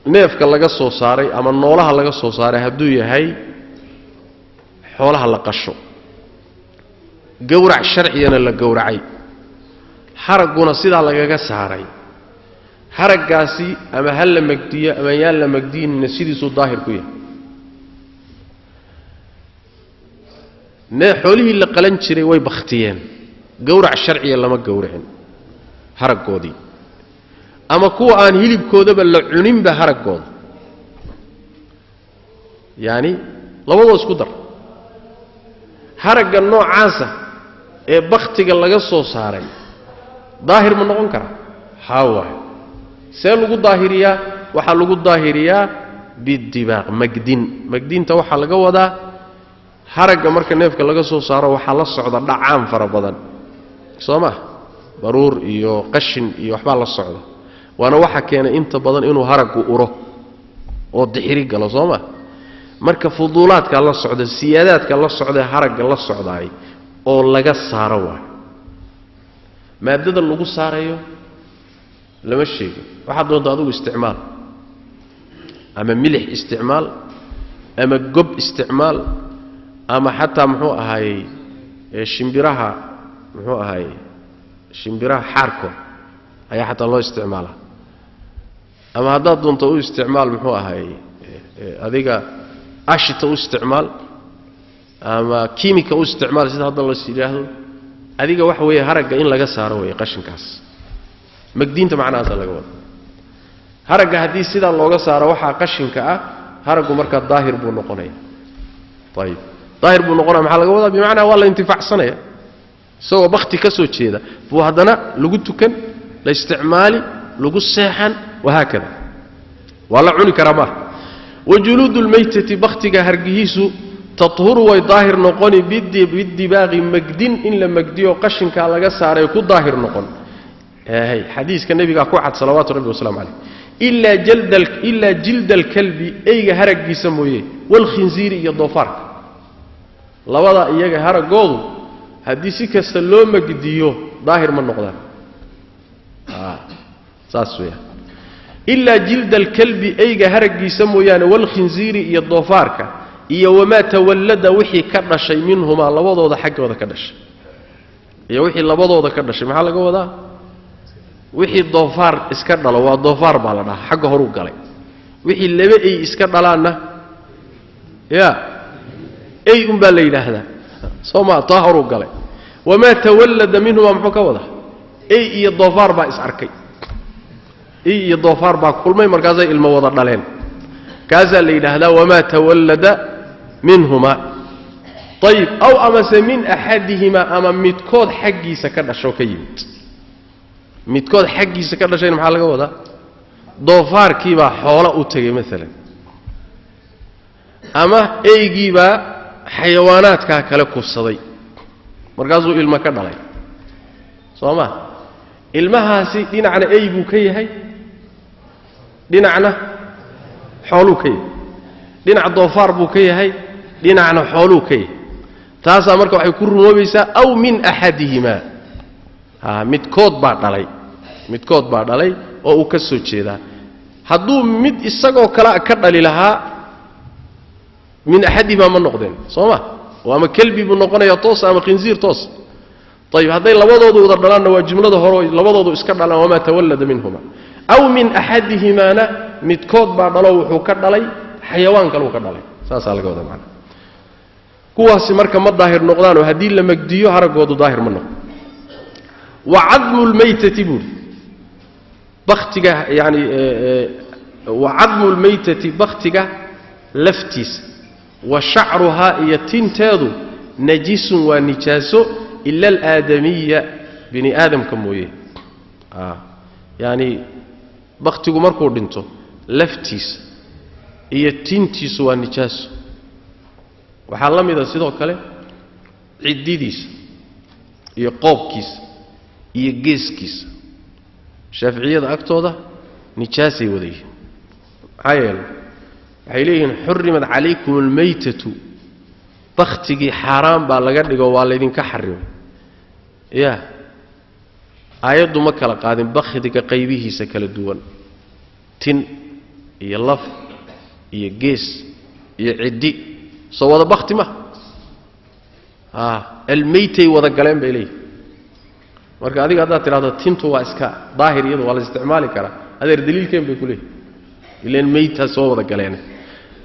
neefka laga soo saaray ama noolaha laga soo saaray hadduu yahay xoolaha la qasho gowrac sharciyana la gowracay haraguna sidaa lagaga saaray haraggaasi ama hal la magdiyo ama yaan la magdiinina sidiisuu daahir ku yahay xoolihii la qalan jiray way bakhtiyeen gowrac sharciya lama gowracin haraggoodii ama kuwa aan hilibkoodaba la cuninba haragooda yani labadoo isku dar haragga noocaasa ee bakhtiga laga soo saaray daahir ma noqon kara hawa see lagu daahiriyaa waxaa lagu daahiriyaa bidibaaq magdinta waxaa laga wadaa haragga marka neefka laga soo saaro waxaa la socda dhacaan fara badan soo ma baruur iyo qashin iyo waxbaa la socda waana waxa keenay inta badan inuu haragu uro oo dixiri galo sooma marka fuduulaadka la socda siyaadaadka la socda haraga la socdaay oo laga saaro waa maadada lagu saarayo lama sheego waxa doonta adigu isticmaal ama milix isticmaal ama gob isticmaal ama hatta muxuu ahaay shimbiraha xarko ayaa hatta loo isticmaalaa ama haddaad doonto u isticmaal muxuu ahaay adiga ashita u isticmaal ama kiimika u isticmaal sida hadda la yiraahdo adiga wax weeye haragga in laga saaro weeye qashinkaas magdiinta macnaheeda laga wado haragga hadii sida looga saaro waxa qashinka ah haraggu marka daahir buu noqonaya طيب daahir buu noqonaya maxaa laga wadaa bimaana waa la intifaacsanaya soo bakhti ka soo jeeda buu hadana lagu tukan la isticmaali lagu seexan وهكذا ولا عوني كرامه وجلود الميتة بختك هرجيس تطهر ويظاهر نقوني بالدباغ مجدين إن لم مجديه قشن كعلى جسار يكون ظاهر نقون هي حديث النبي قاعد صلوات ربي وسلام عليه إلا جلد الكلب أي هرق يسموه والخنزير يضفر لوضع إيجا هرق قوض هديسي كستلوم مجديو ظاهر من نقدان ساسويا إلا جلد الكلب أيجا هرق يسموه يعني والخنزير يضفر إيا وما تولد وحي كرنا شيء منهما لوضع وضع حق وضع كرنش إيا وحي لوضع وضع كرنش ما حالك وضع wixii doofaar iska dhalo waa doofaar baa la dhahaa xagga horu galay wixii laba ay iska dhalaana ay baa la yiraahdaa soma taaharu galay wama tawallada minhu muxuu ka wada ay iyo doofaar baa is arkay ay iyo doofaar baa kulmay markaas ay ilmo wada dhaleen kaasa la yiraahdaa wama tawallada minhuma طيب او امس من احدهما اما midkood xaqiisa ka dhasho ka yimid midkood xaqiisa ka dhashay maxaa laga wadaa doofaarkii baa xoolo u tagay mesela ama eeygiiba xayawaanaadka kale kufsaday markaasuu ilmo ka dhalay sooma ilmahaasi dhinacna eeygu ka yahay dhinacna xoolo ka yahay dhinac doofaar buu ka yahay dhinacna xoolo ka yahay taasa marka waxay ku rumoobaysaa aw min ahadihima midkood baa dhalay oo uu ka soo jeedaa hadduu mid isagoo kala ka dhali lahaa min ahadima ma noqdeen sooma ama kalbi buu noqonayaa toos ama khinziir toos طيب hadday labadoodu wada dhalaanna waa jumlada hore labadoodu iska dhalaan wama tawallada minhuma aw min ahadihima midkood baa dhalo wuxuu ka dhalay xayawaan kale uu ka dhalay saasa laga wada macna kuwaasi marka ma daahir noqdaan oo hadii la magdiyo haragoodu daahir ma noqdo وعظم الميتة بول بختجة يعني وعظم الميتة بختجة لفتيس وشعرها يتنتاض نجس ونجاس إلا الآدمية بني آدم كمويه يعني بختجة مركور دينتو لفتيس يتنتيس ونجاس وحلم إذا صدق كله عديديس يقاب كيس iyo geeskiisa shaafiiciyada agtooda nijaasay wadayeen ayeel waxay leeyihiin xurrimad calaykum almaytatu bakhtigii xaraam baa laga dhigo waa la idinka xarimay aayaddu ma kala qaadin bakhtiga qaybihiisa kala duwan tin iyo laf iyo gees iyo ciddi soo wada bakhti ma almaytay wada galeen bay leeyihiin marka adiga hadda tiraahdo tintu waa iska daahir iyadu waa la isticmaali karaa adeer daliilkeen bay ku leeyihiin ileen mayta soo wada galeen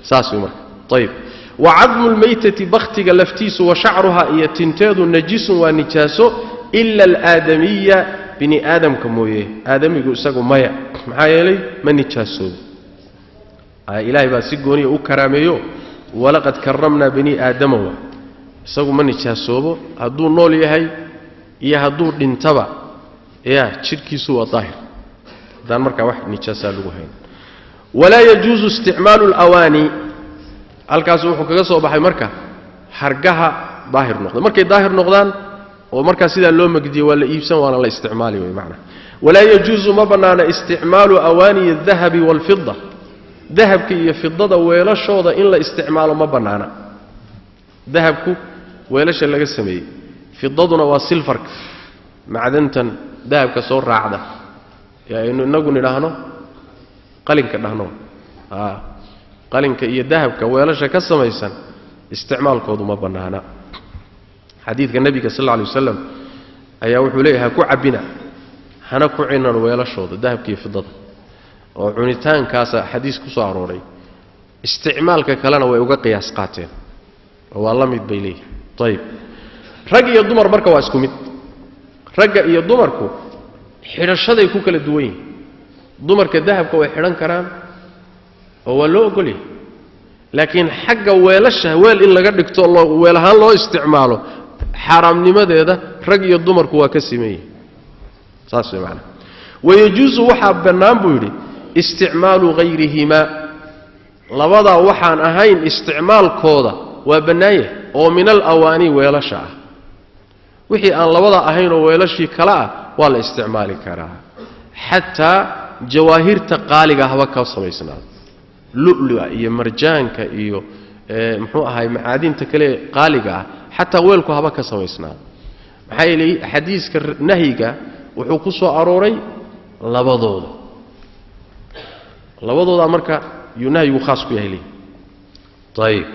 saas weey marka طيب وعظم الميتة بختك لفتيس وشعرها يتنتاد نجس ونجاسو إلا الآدمية بني آدم كمويه آدم يقول ساقو مايا معايا لي ما نجاسو إلهي باسقوني أكراميو ولقد كرمنا بني آدم ساقو ما نجاسو هدو نولي هاي iyo haduu dhintaba jirkiisu waa daahir dan marka wax nijaasa lagu hayn wala yajuzu isticmaalu alawani halkaas wuxuu kaga soo baxay marka hargaha daahir noqdo markay daahir noqdaan oo marka sida loo magdiyo wala iibsan waana la isticmaali way macna wala yajuzu ma banaana isticmaalu awani adh-dhahab wal-fidda dhahabka iyo fiddada weelashooda in la isticmaalo ma banaana dhahabku weelasha laga sameeyay fiddaduna waa silfarka macdantan dahabka soo raacda yaaynu inagu nidhaahno qalinka dhahno qalinka iyo dahabka weelasha ka samaysan isticmaalkoodu ma banaana xadiidka nabiga sallallahu alayhi wasallam ayaa wuxuu leeyahay ku cabina hana ku cinan weelashooda dahabka iyo fiddada oo cunitaankaas xadiis ku soo arooray isticmaalka kalena way uga qiyaas qaateen waa la mid bay leeyahay طيب rag iyo dumar marka waa isku mid ragga iyo dumarku xirashaday ku kala duwan yihiin dumarka dahabka way xiran karaan oo waa loo ogol yahay laakiin xagga weelasha weel in laga dhigto weel ahaan loo isticmaalo xaraamnimadeeda rag iyo dumarku waa ka simeeyay saas way macna wayajuzu waxa banaan buu yiri isticmaalu ghayrihima labada waxaan ahayn isticmaalkooda waa banaaye oo min al-awani weelasha wixii aan labada ahayn oo weelashii kala ولا استعمال كرا حتى جواهر تقاليق هوا كصميسنا لؤلؤ إيه مرجان كإيو محوها هاي معادن تكلي قالقة حتى ويلكو هوا كصميسنا حيلي حديث نهيجا وحكوسو أروري لبضوض مركا ينهي خاص بيهلي طيب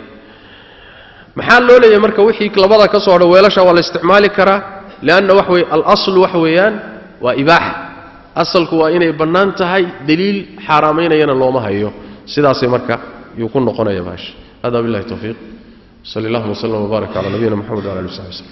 محل لولا مركا وحي لبضا كسر ويلاشا ولا استعمال كرا لأن وحوي الأصل وحويان وإباحة أصل كوائن بنان تهي دليل حرامين ين الله ما هيو سداسي مركا يكون نقنا يا باش هذا بالله التوفيق صلى الله وسلم وبارك على نبينا محمد وعلى اله وصحبه وسلم